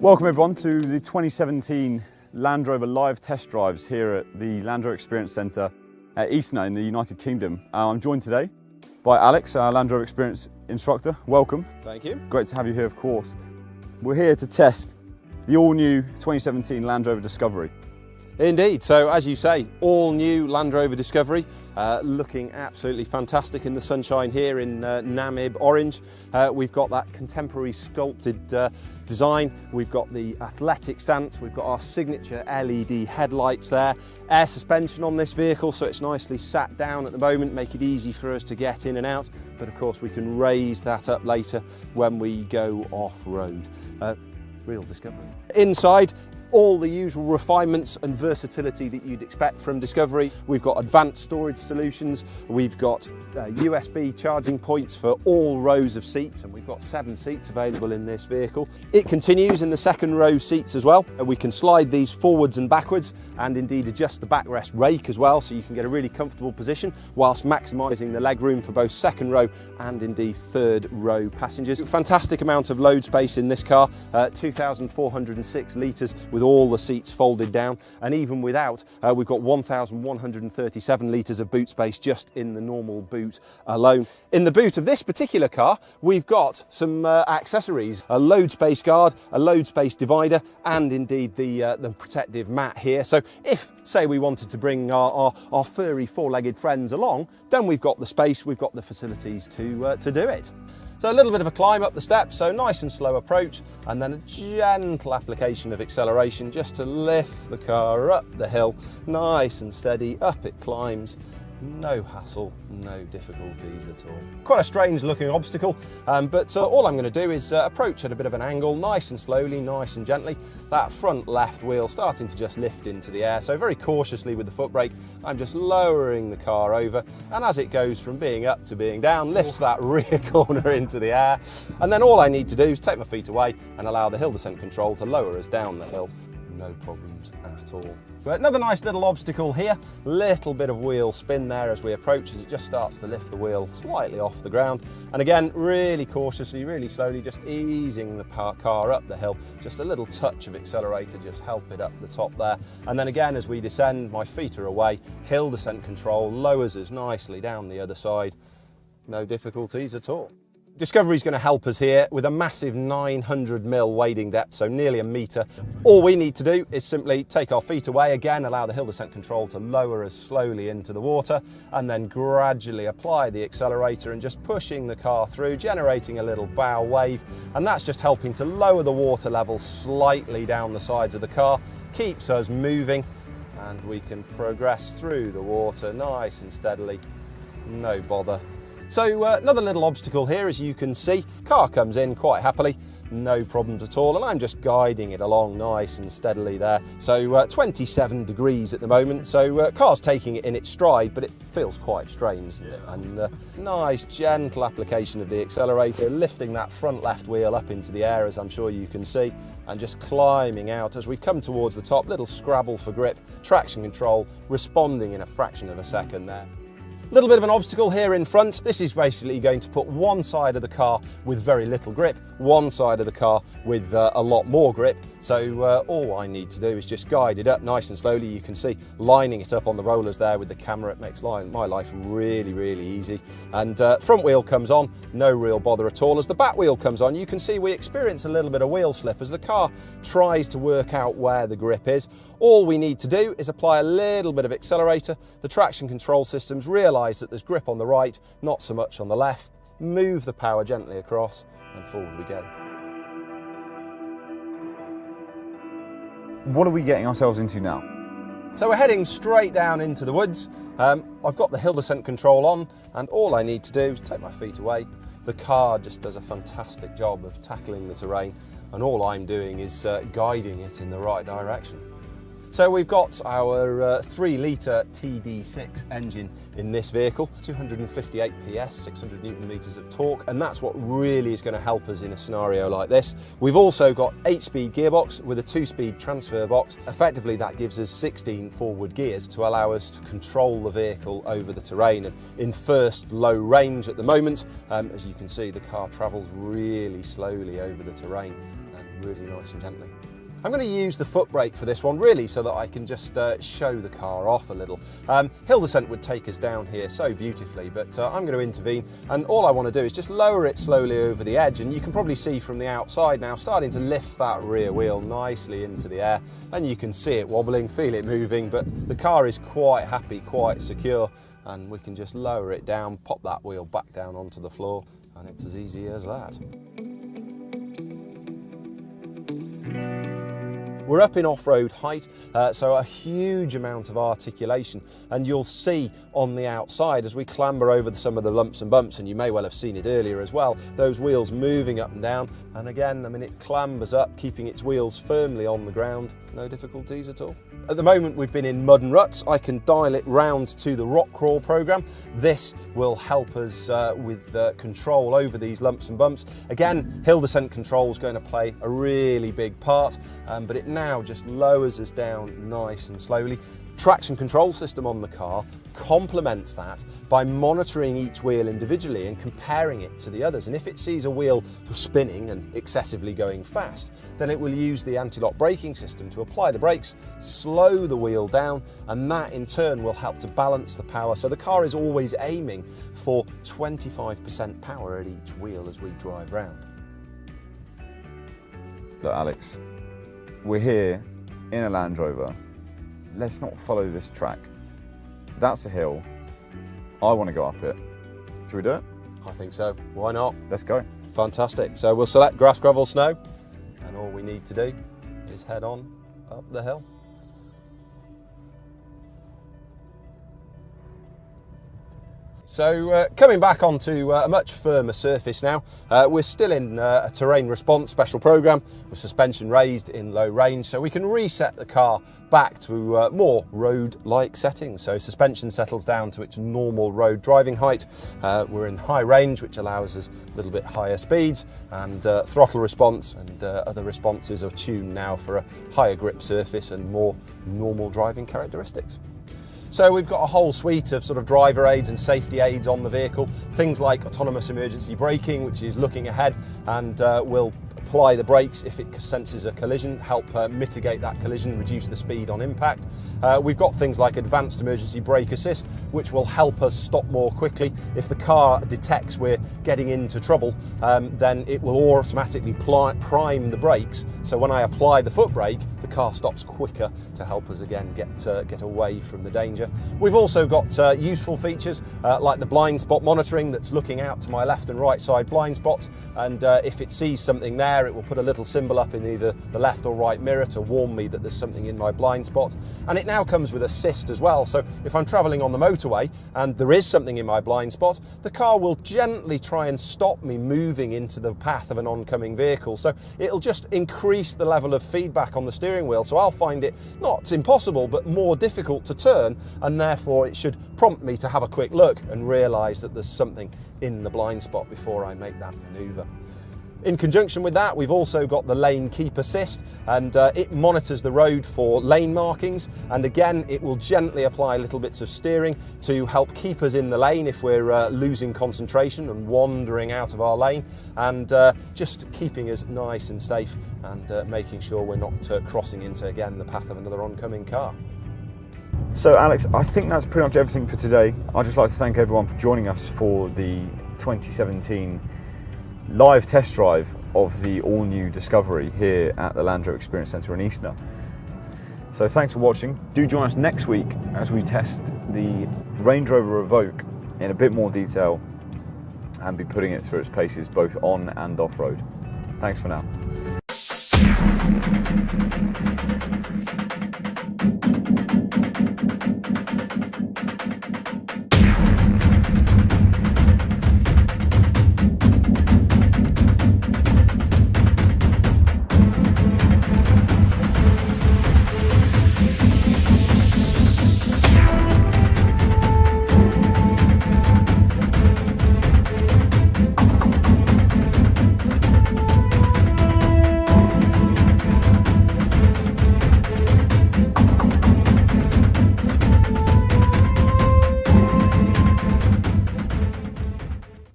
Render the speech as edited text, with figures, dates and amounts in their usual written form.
Welcome everyone to the 2017 Land Rover live test drives here at the Land Rover Experience Centre at Eastnor in the United Kingdom. I'm joined today by Alex, our Land Rover Experience instructor. Welcome. Thank you. Great to have you here, of course. We're here to test the all-new 2017 Land Rover Discovery. Indeed, so as you say, all new Land Rover Discovery, looking absolutely fantastic in the sunshine here in Namib orange. We've got that contemporary sculpted design, we've got the athletic stance, we've got our signature LED headlights there, air suspension on this vehicle so it's nicely sat down at the moment, make it easy for us to get in and out, but of course we can raise that up later when we go off-road. Real Discovery. Inside, all the usual refinements and versatility that you'd expect from Discovery. We've got advanced storage solutions, we've got USB charging points for all rows of seats, and we've got 7 seats available in this vehicle. It continues in the second row seats as well. We can slide these forwards and backwards and indeed adjust the backrest rake as well, so you can get a really comfortable position whilst maximising the legroom for both second row and indeed third row passengers. Fantastic amount of load space in this car, 2,406 litres with all the seats folded down, and even without, we've got 1,137 litres of boot space just in the normal boot alone. In the boot of this particular car, we've got some accessories, a load space guard, a load space divider, and indeed the protective mat here. So if, say, we wanted to bring our furry four-legged friends along, then we've got the space, we've got the facilities to do it. So a little bit of a climb up the steps, so nice and slow approach, and then a gentle application of acceleration just to lift the car up the hill, nice and steady, up it climbs. No hassle, no difficulties at all. Quite a strange looking obstacle, but all I'm going to do is approach at a bit of an angle, nice and slowly, nice and gently. That front left wheel starting to just lift into the air, so very cautiously with the foot brake, I'm just lowering the car over, and as it goes from being up to being down, lifts that rear corner into the air, and then all I need to do is take my feet away and allow the hill descent control to lower us down the hill. No problems at all. But another nice little obstacle here, little bit of wheel spin there as we approach, as it just starts to lift the wheel slightly off the ground. And again, really cautiously, really slowly, just easing the car up the hill. Just a little touch of accelerator, just help it up the top there. And then again, as we descend, my feet are away, hill descent control lowers us nicely down the other side. No difficulties at all. Discovery is going to help us here with a massive 900mm wading depth, so nearly a metre. All we need to do is simply take our feet away, again allow the hill descent control to lower us slowly into the water, and then gradually apply the accelerator and just pushing the car through, generating a little bow wave, and that's just helping to lower the water level slightly down the sides of the car, keeps us moving, and we can progress through the water nice and steadily, no bother. So another little obstacle here, as you can see, car comes in quite happily, no problems at all, and I'm just guiding it along nice and steadily there. So 27 degrees at the moment, so car's taking it in its stride, but it feels quite strange, isn't it? And nice gentle application of the accelerator, lifting that front left wheel up into the air, as I'm sure you can see, and just climbing out as we come towards the top, little scrabble for grip, traction control, responding in a fraction of a second there. Little bit of an obstacle here in front. This is basically going to put one side of the car with very little grip, one side of the car with a lot more grip. So all I need to do is just guide it up nice and slowly. You can see lining it up on the rollers there with the camera. It makes my life really, really easy. And front wheel comes on, no real bother at all. As the back wheel comes on, you can see we experience a little bit of wheel slip as the car tries to work out where the grip is. All we need to do is apply a little bit of accelerator. The traction control systems realise that there's grip on the right, not so much on the left. Move the power gently across and forward we go. What are we getting ourselves into now? So we're heading straight down into the woods. I've got the hill descent control on, and all I need to do is take my feet away. The car just does a fantastic job of tackling the terrain, and all I'm doing is guiding it in the right direction. So we've got our 3-litre TD6 engine in this vehicle, 258 PS, 600 Newton meters of torque, and that's what really is going to help us in a scenario like this. We've also got 8-speed gearbox with a 2-speed transfer box. Effectively, that gives us 16 forward gears to allow us to control the vehicle over the terrain. And in first low range at the moment, as you can see, the car travels really slowly over the terrain. really nice and gently. I'm going to use the foot brake for this one really so that I can just show the car off a little. Hill descent would take us down here so beautifully, but I'm going to intervene, and all I want to do is just lower it slowly over the edge, and you can probably see from the outside now starting to lift that rear wheel nicely into the air, and you can see it wobbling, feel it moving, but the car is quite happy, quite secure, and we can just lower it down, pop that wheel back down onto the floor, and it's as easy as that. We're up in off-road height, so a huge amount of articulation, and you'll see on the outside as we clamber over some of the lumps and bumps, and you may well have seen it earlier as well, those wheels moving up and down, and again, I mean, it clambers up, keeping its wheels firmly on the ground, no difficulties at all. At the moment we've been in mud and ruts. I can dial it round to the rock crawl program. This will help us with control over these lumps and bumps. Again, hill descent control is going to play a really big part, but it now just lowers us down nice and slowly. Traction control system on the car complements that by monitoring each wheel individually and comparing it to the others. And if it sees a wheel spinning and excessively going fast, then it will use the anti-lock braking system to apply the brakes, slow the wheel down, and that in turn will help to balance the power. So the car is always aiming for 25% power at each wheel as we drive round. Look, Alex, we're here in a Land Rover. Let's not follow this track. That's a hill. I want to go up it. Should we do it? I think so. Why not? Let's go. Fantastic. So we'll select grass, gravel, snow, and all we need to do is head on up the hill. So coming back onto a much firmer surface now, we're still in a terrain response special program with suspension raised in low range, so we can reset the car back to more road-like settings. So suspension settles down to its normal road driving height. We're in high range, which allows us a little bit higher speeds, and throttle response and other responses are tuned now for a higher grip surface and more normal driving characteristics. So we've got a whole suite of sort of driver aids and safety aids on the vehicle, things like autonomous emergency braking, which is looking ahead and will apply the brakes if it senses a collision, help mitigate that collision, reduce the speed on impact. We've got things like advanced emergency brake assist, which will help us stop more quickly. If the car detects we're getting into trouble, then it will automatically prime the brakes. So when I apply the foot brake, the car stops quicker to help us again get away from the danger. We've also got useful features like the blind spot monitoring that's looking out to my left and right side blind spots, and if it sees something there, it will put a little symbol up in either the left or right mirror to warn me that there's something in my blind spot. And it now comes with assist as well, so if I'm travelling on the motorway and there is something in my blind spot, the car will gently try and stop me moving into the path of an oncoming vehicle. So it'll just increase the level of feedback on the steering wheel, so I'll find it not impossible but more difficult to turn, and therefore it should prompt me to have a quick look and realise that there's something in the blind spot before I make that manoeuvre. In conjunction with that, we've also got the lane keep assist, and it monitors the road for lane markings, and again it will gently apply little bits of steering to help keep us in the lane if we're losing concentration and wandering out of our lane, and just keeping us nice and safe and making sure we're not crossing into again the path of another oncoming car. So Alex, I think that's pretty much everything for today. I'd just like to thank everyone for joining us for the 2017 live test drive of the all-new Discovery here at the Land Rover Experience Centre in Eastnor. So thanks for watching. Do join us next week as we test the Range Rover Evoque in a bit more detail and be putting it through its paces both on and off-road. Thanks for now.